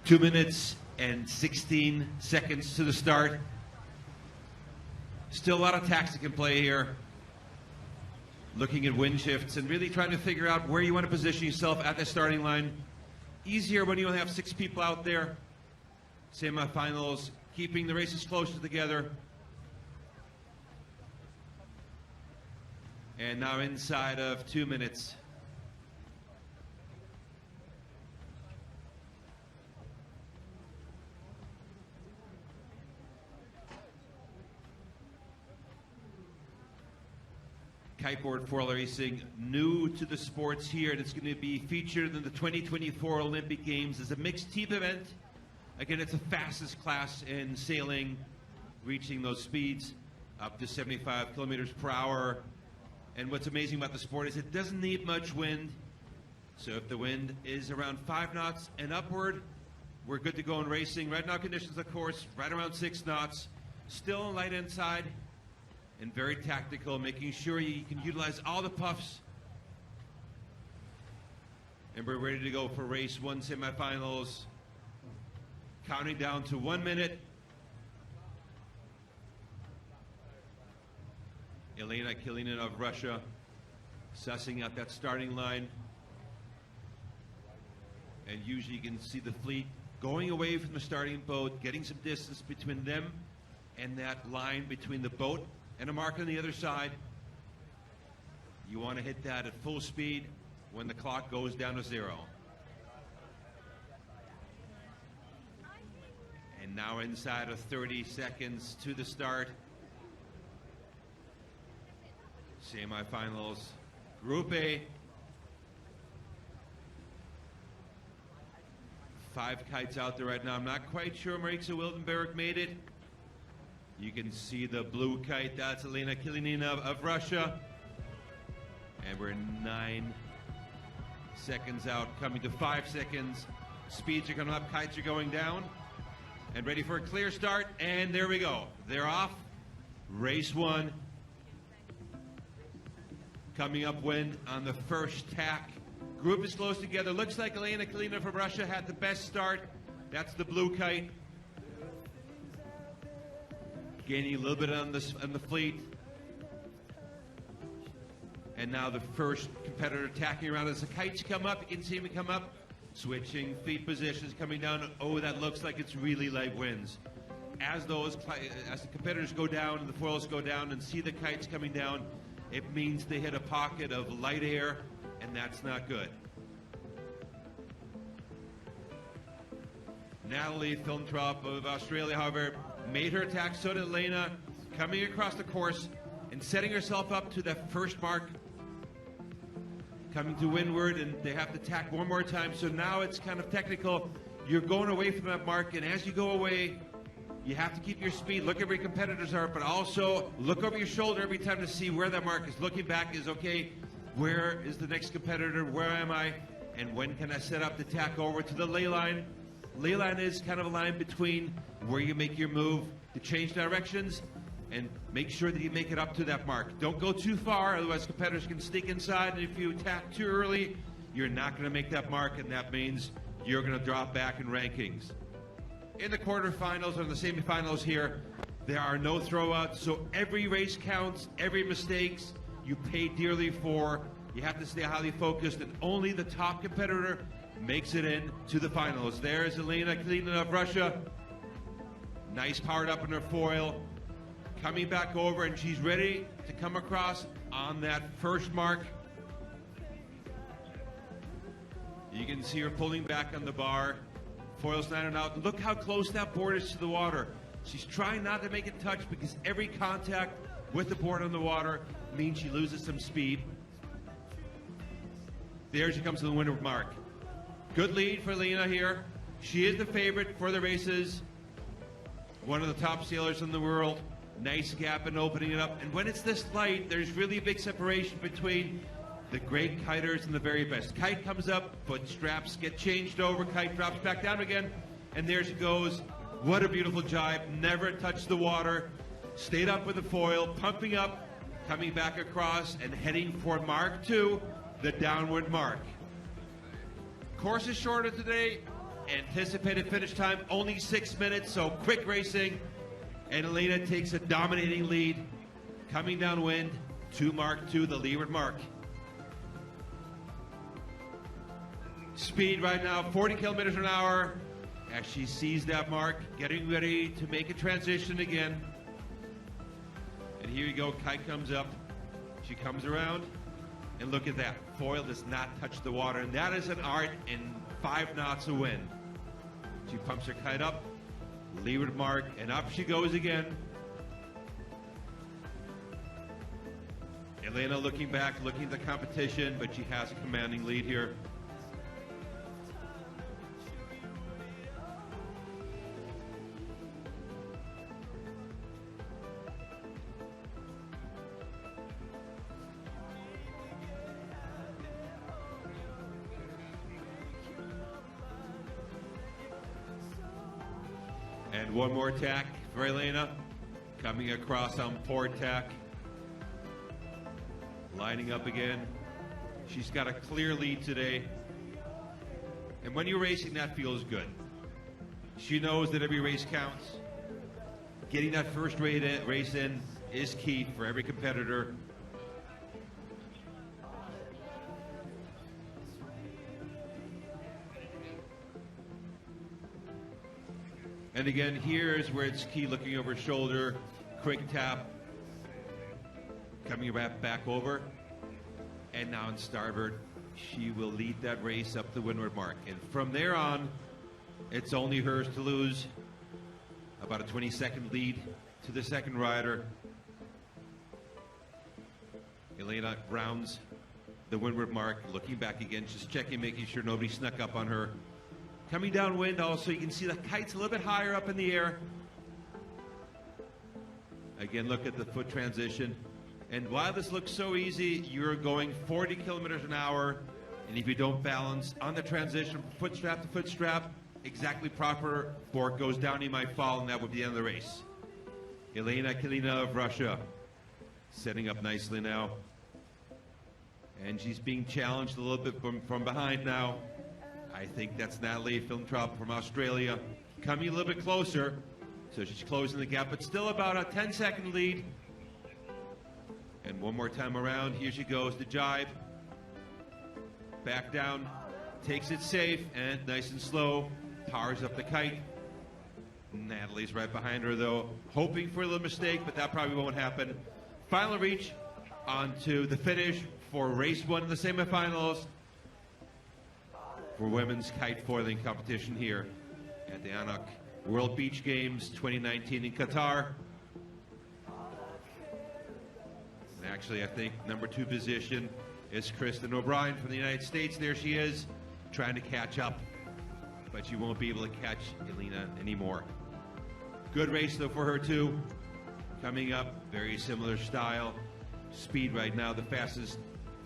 2 minutes and 16 seconds to the start. Still a lot of tactics in play here. Looking at wind shifts and really trying to figure out where you want to position yourself at the starting line. Easier when you only have 6 people out there. Semifinals, keeping the races closer together. And now inside of 2 minutes. Kiteboard foil racing, new to the sports here, and it's going to be featured in the 2024 Olympic Games as a mixed team event. Again, it's the fastest class in sailing, reaching those speeds up to 75 kilometers per hour. And what's amazing about the sport is it doesn't need much wind. So if the wind is around 5 knots and upward, we're good to go in racing. Right now conditions, of course, right around 6 knots. Still on light inside. And very tactical, making sure you can utilize all the puffs. And we're ready to go for race 1 semifinals. Counting down to 1 minute. Elena KALININA of Russia, sussing out that starting line. And usually you can see the fleet going away from the starting boat, getting some distance between them and that line between the boat and a mark on the other side. You want to hit that at full speed when the clock goes down to 0. And now inside of 30 seconds to the start. Semifinals, Group A. 5 kites out there right now. I'm not quite sure Mariska WILDENBERG made it. You can see the blue kite, that's Elena KALININA of Russia. And we're 9 seconds out, coming to 5 seconds. Speeds are coming up, kites are going down. And ready for a clear start, and there we go. They're off. Race 1. Coming up wind on the first tack. Group is close together. Looks like Elena KALININA from Russia had the best start. That's the blue kite. Gaining a little bit on the fleet. And now the first competitor tacking around as the kites come up. You can see them come up. Switching feet positions, coming down. Oh, that looks like it's really light winds. As the competitors go down and the foils go down and see the kites coming down, it means they hit a pocket of light air, and that's not good. Natalie FLINTROP of Australia, however, made her attack. So did Elena, coming across the course and setting herself up to that first mark. Coming to windward, and they have to tack one more time. So now it's kind of technical. You're going away from that mark, and as you go away, you have to keep your speed. Look at where your competitors are, but also look over your shoulder every time to see where that mark is. Looking back is, okay, where is the next competitor? Where am I? And when can I set up to tack over to the ley line? Ley line is kind of a line between where you make your move to change directions and make sure that you make it up to that mark. Don't go too far, otherwise competitors can sneak inside, and if you attack too early, you're not going to make that mark, and that means you're going to drop back in rankings. In the quarterfinals or the semifinals here, there are no throwouts, so every race counts, every mistake you pay dearly for. You have to stay highly focused, and only the top competitor makes it in to the finals. There's Elena KALININA of Russia. Nice powered up in her foil. Coming back over, and she's ready to come across on that first mark. You can see her pulling back on the bar. Foil's sliding out. Look how close that board is to the water. She's trying not to make it touch because every contact with the board on the water means she loses some speed. There she comes to the windward mark. Good lead for Elena here. She is the favorite for the races. One of the top sailors in the world. Nice gap and opening it up. And when it's this light, there's really a big separation between the great kiters and the very best. Kite comes up, foot straps get changed over, kite drops back down again, and there she goes. What a beautiful jibe. Never touched the water. Stayed up with the foil, pumping up, coming back across, and heading for Mark 2, the downward mark. Course is shorter today, anticipated finish time, only 6 minutes, so quick racing. And Elena takes a dominating lead, coming downwind to Mark 2, the leeward mark. Speed right now, 40 kilometers an hour, as she sees that mark, getting ready to make a transition again. And here you go, Kite comes up, she comes around, and look at that, foil does not touch the water, and that is an art in 5 knots of wind. She pumps her kite up, leeward mark, and up she goes again. Elena looking back, looking at the competition, but she has a commanding lead here. And one more tack for Elena, coming across on port tack, lining up again. She's got a clear lead today, and when you're racing, that feels good. She knows that every race counts. Getting that first race in is key for every competitor. And again, here's where it's key, looking over her shoulder, quick tap, coming back over, and now in starboard, she will lead that race up the windward mark. And from there on, it's only hers to lose. About a 20-second lead to the second rider. Elena rounds the windward mark, looking back again, just checking, making sure nobody snuck up on her. Coming downwind also, you can see the kite's a little bit higher up in the air. Again, look at the foot transition. And while this looks so easy, you're going 40 kilometers an hour, and if you don't balance on the transition, foot strap to foot strap, exactly proper, fork goes down, you might fall, and that would be the end of the race. Elena KALININA of Russia, setting up nicely now. And she's being challenged a little bit from behind now. I think that's Natalie FLINTROP from Australia, coming a little bit closer. So she's closing the gap, but still about a 10-second lead. And one more time around, here she goes, the jibe. Back down, takes it safe and nice and slow, powers up the kite. Natalie's right behind her though, hoping for a little mistake, but that probably won't happen. Final reach onto the finish for race 1 in the semifinals for women's kite foiling competition here at the ANOC World Beach Games 2019 in Qatar. And actually, I think number 2 position is Kirstyn OBRIEN from the United States. There she is, trying to catch up, but she won't be able to catch Elena anymore. Good race though for her too. Coming up, very similar style. Speed right now, the fastest,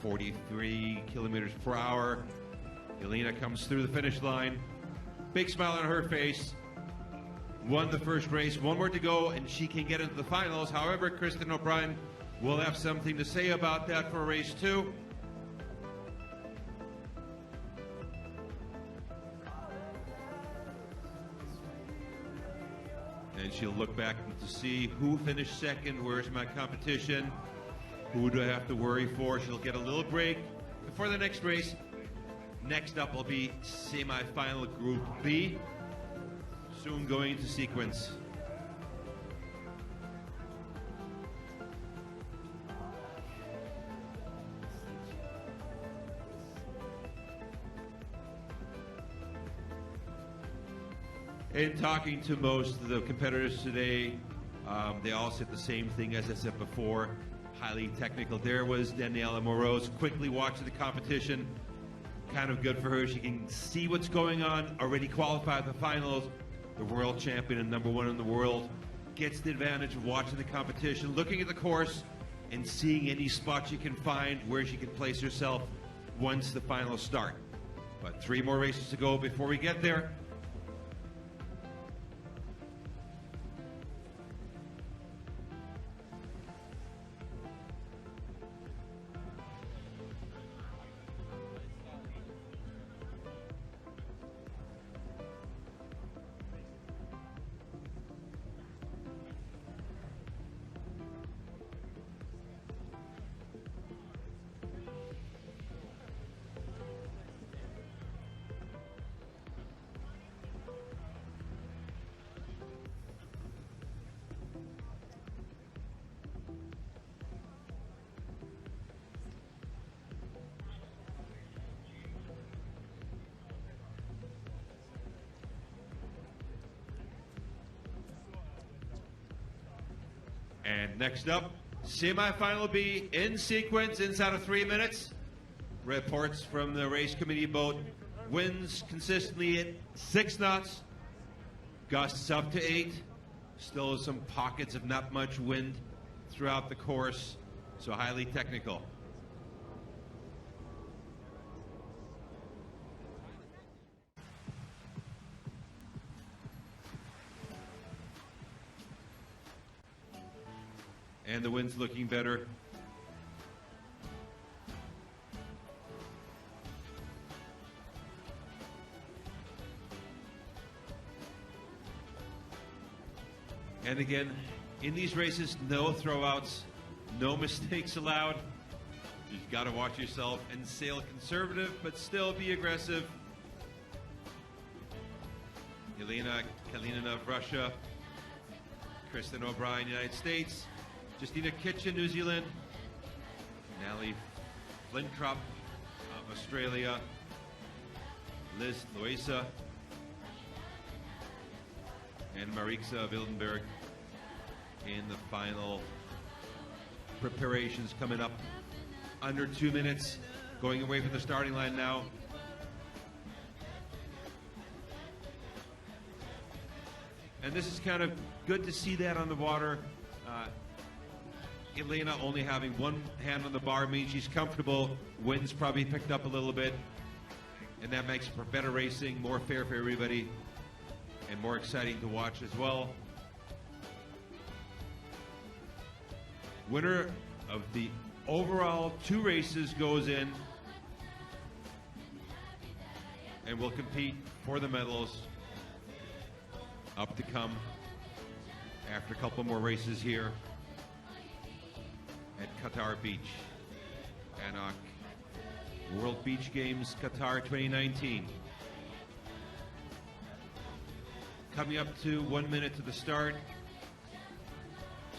43 kilometers per hour. Elena comes through the finish line. Big smile on her face. Won the first race, one more to go, and she can get into the finals. However, Kirstyn OBRIEN will have something to say about that for race 2. And she'll look back to see who finished second, where's my competition, who do I have to worry for. She'll get a little break before the next race. Next up will be semi-final Group B, soon going into sequence. In talking to most of the competitors today, they all said the same thing as I said before, highly technical. There was Daniela Moroz, quickly watching the competition, kind of good for her. She can see what's going on, already qualified for the finals, the world champion and number 1 in the world, gets the advantage of watching the competition, looking at the course, and seeing any spot she can find where she can place herself once the finals start. But 3 more races to go before we get there. And next up, semifinal B in sequence inside of 3 minutes. Reports from the race committee boat. Winds consistently at 6 knots. Gusts up to 8. Still some pockets of not much wind throughout the course. So highly technical. And the wind's looking better. And again, in these races, no throwouts, no mistakes allowed. You've got to watch yourself and sail conservative, but still be aggressive. Elena KALININA of Russia, Kirstyn O'Brien, United States, Justina KITCHEN, New Zealand, Natalie FLINTROP of Australia, Lizeth LOAIZA, and Mariska WILDENBERG in the final preparations coming up. Under 2 minutes, going away from the starting line now. And this is kind of good to see that on the water. Elena only having one hand on the bar means she's comfortable. Wind's probably picked up a little bit, and that makes for better racing, more fair for everybody, and more exciting to watch as well. Winner of the overall 2 races goes in and will compete for the medals up to come after a couple more races here at Qatar Beach. ANOC World Beach Games Qatar 2019. Coming up to 1 minute to the start.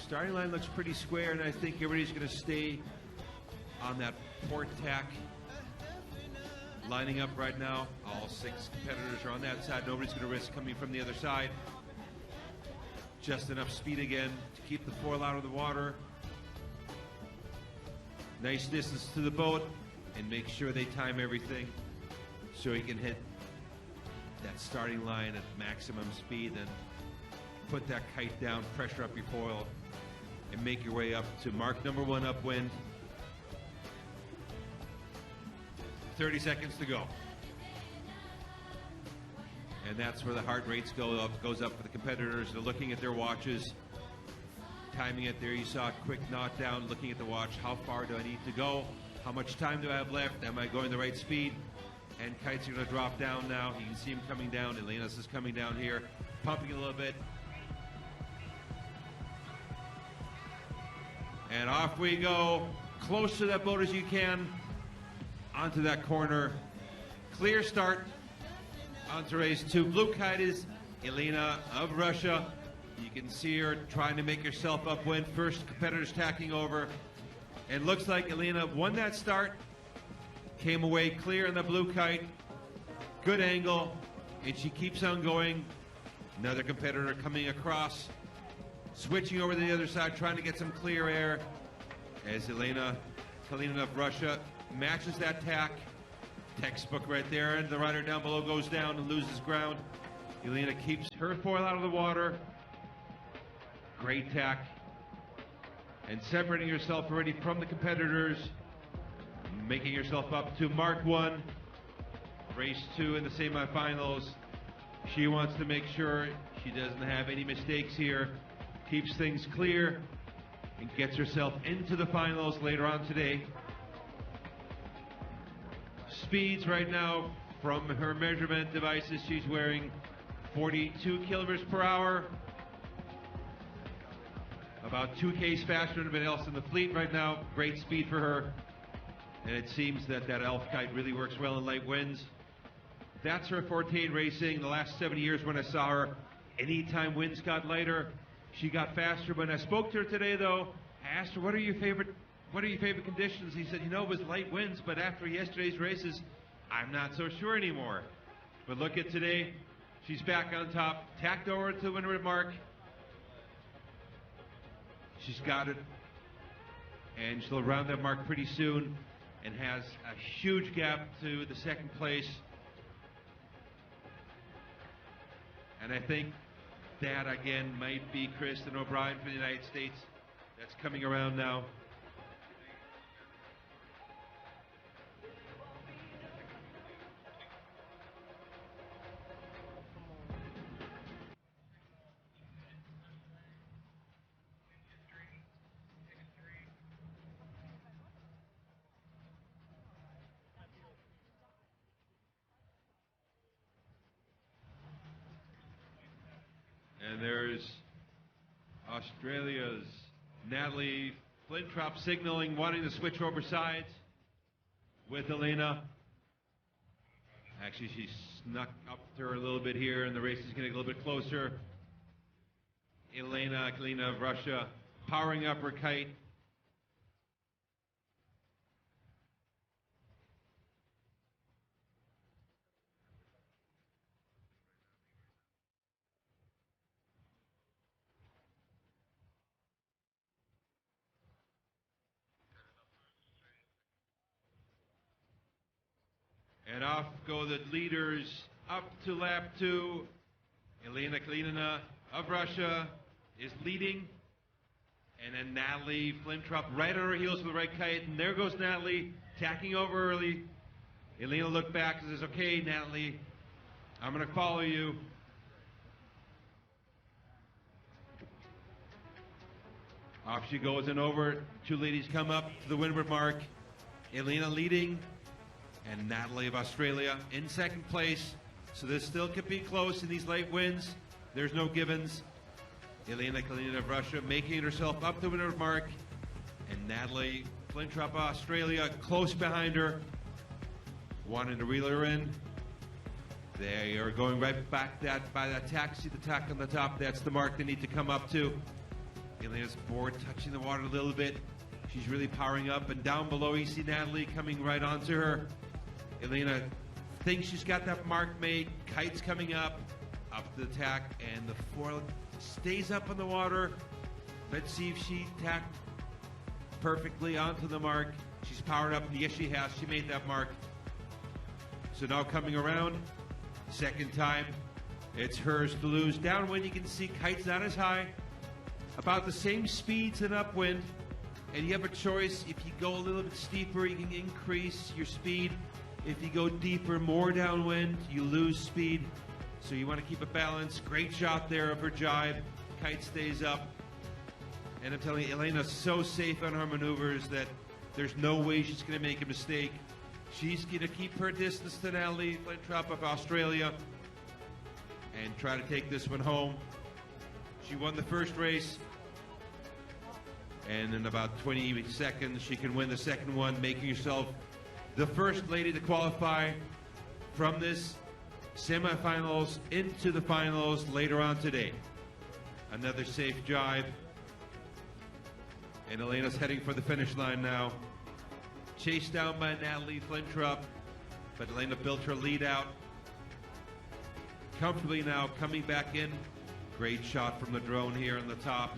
Starting line looks pretty square, and I think everybody's going to stay on that port tack. Lining up right now. All 6 competitors are on that side. Nobody's going to risk coming from the other side. Just enough speed again to keep the foil out of the water. Nice distance to the boat, and make sure they time everything so you can hit that starting line at maximum speed and put that kite down, pressure up your foil, and make your way up to mark number 1 upwind. 30 seconds to go. And that's where the heart rates goes up for the competitors. They're looking at their watches, timing it there. You saw a quick knot down, looking at the watch. How far do I need to go? How much time do I have left? Am I going the right speed? And kites are going to drop down now. You can see him coming down. Elena's is coming down here, pumping a little bit. And off we go. Close to that boat as you can. Onto that corner. Clear start. Onto race 2. Blue kite is Elena of Russia. You can see her trying to make herself upwind. First competitors tacking over. And looks like Elena won that start. Came away clear in the blue kite. Good angle. And she keeps on going. Another competitor coming across. Switching over to the other side, trying to get some clear air. As Elena KALININA of Russia matches that tack. Textbook right there. And the rider down below goes down and loses ground. Elena keeps her foil out of the water. Great tack. And separating herself already from the competitors. Making herself up to mark 1. Race 2 in the semifinals. She wants to make sure she doesn't have any mistakes here. Keeps things clear and gets herself into the finals later on today. Speeds right now from her measurement devices, she's wearing 42 kilometers per hour. About 2 Ks faster than everybody else in the fleet right now. Great speed for her. And it seems that that elf kite really works well in light winds. That's her forte in racing. The last 7 years when I saw her, anytime winds got lighter, she got faster. When I spoke to her today, though, I asked her, what are your favorite conditions? He said, you know, it was light winds, but after yesterday's races, I'm not so sure anymore. But look at today, she's back on top, tacked over to the windward mark. She's got it, and she'll round that mark pretty soon and has a huge gap to the second place. And I think that again might be Kirstyn O'Brien for the United States. That's coming around now. And there's Australia's Natalie FLINTROP signaling, wanting to switch over sides with Elena. Actually, she snuck up to her a little bit here, and the race is getting a little bit closer. Elena KALININA of Russia powering up her kite. And off go the leaders up to lap 2. Elena KALININA of Russia is leading. And then Natalie FLINTROP right on her heels with the right kite. And there goes Natalie, tacking over early. Elena looked back and says, okay, Natalie, I'm going to follow you. Off she goes and over. Two ladies come up to the windward mark. Elena leading, and Natalie of Australia in second place. So this still could be close in these late winds. There's no givens. Elena KALININA of Russia making herself up the windward mark, and Natalie FLINTROP of Australia close behind her, wanting to reel her in. They are going right back by that tack. See the tack on the top? That's the mark they need to come up to. Elena's board touching the water a little bit. She's really powering up, and down below you see Natalie coming right onto her. Elena thinks she's got that mark made. Kite's coming up to the tack, and the foil stays up on the water. Let's see if she tacked perfectly onto the mark. She's powered up, and yes, she has. She made that mark. So now coming around, second time, it's hers to lose. Downwind, you can see kite's not as high. About the same speeds and upwind, and you have a choice. If you go a little bit steeper, you can increase your speed. If you go deeper, more downwind, you lose speed. So you want to keep a balance. Great shot there of her jibe. Kite stays up. And I'm telling you, Elena's so safe on her maneuvers that there's no way she's going to make a mistake. She's going to keep her distance to Natalie FLINTROP of Australia and try to take this one home. She won the first race, and in about 20 seconds she can win the second one, making herself the first lady to qualify from this semifinals into the finals later on today. Another safe jibe, and Elena's heading for the finish line now, chased down by Natalie FLINTROP, but Elena built her lead out comfortably now, coming back in. Great shot from the drone here on the top.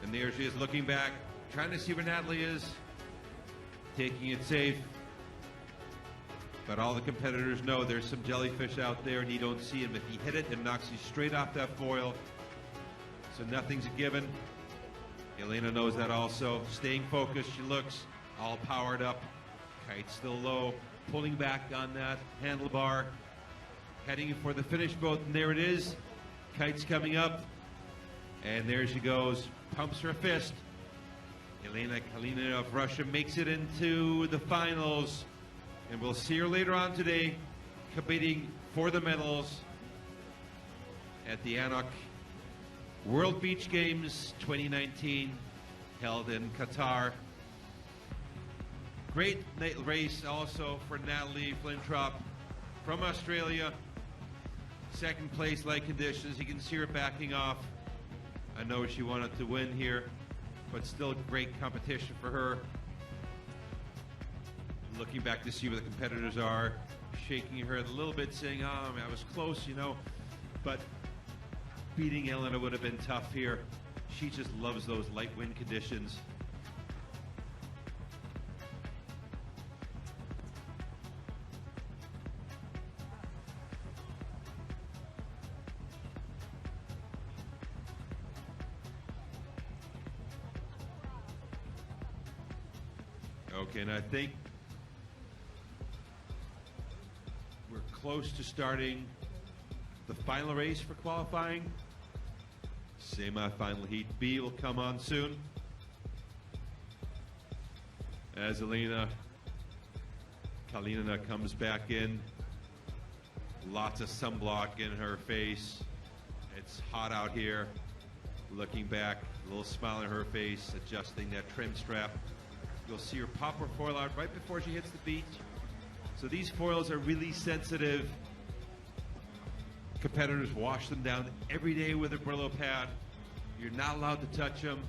And there she is looking back, trying to see where Natalie is, taking it safe. But all the competitors know there's some jellyfish out there and you don't see him. If you hit it, it knocks you straight off that foil. So nothing's a given. Elena knows that also. Staying focused, she looks all powered up. Kite still low, pulling back on that handlebar. Heading for the finish boat, and there it is. Kite's coming up, and there she goes. Pumps her fist. Elena KALININA of Russia makes it into the finals, and we'll see her later on today competing for the medals at the ANOC World Beach Games 2019 held in Qatar. Great race also for Natalie FLINTROP from Australia. Second place, light conditions. You can see her backing off. I know she wanted to win here, but still great competition for her. Looking back to see where the competitors are, shaking her head a little bit, saying, oh, I was close, you know, but beating Elena would have been tough here. she just loves those light wind conditions. Okay, and I think we're close to starting the final race for qualifying. Semi-final Heat B will come on soon, as Elena KALININA comes back in. Lots of sunblock in her face. It's hot out here. Looking back, a little smile on her face, adjusting that trim strap. You'll see her pop her foil out right before she hits the beach. So these foils are really sensitive. Competitors wash them down every day with a Brillo pad. You're not allowed to touch them.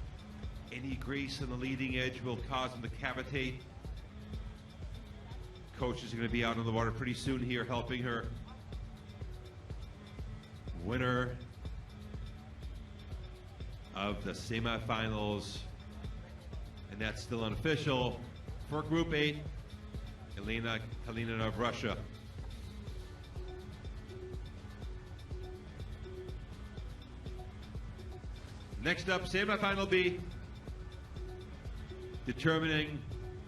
Any grease on the leading edge will cause them to cavitate. Coach is going to be out on the water pretty soon here helping her. Winner of the semifinals, and that's still unofficial, for Group 8, Elena KALININA of Russia. Next up, semifinal B, determining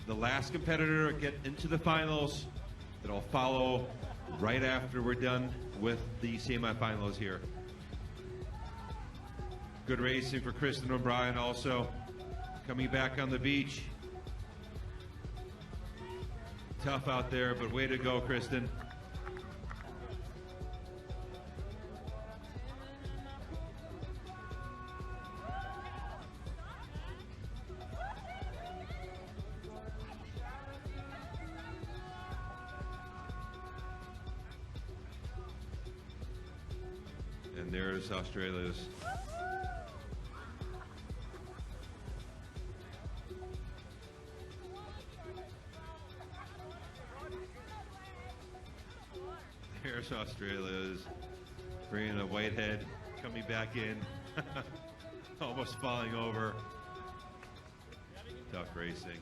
the last competitor to get into the finals. That'll follow right after we're done with the semifinals here. Good racing for Kirstyn OBRIEN also, coming back on the beach. Tough out there, but way to go, Kirstyn. And there's Australia's. There's Australia's. Brianna Whitehead coming back in. Almost falling over. Tough racing.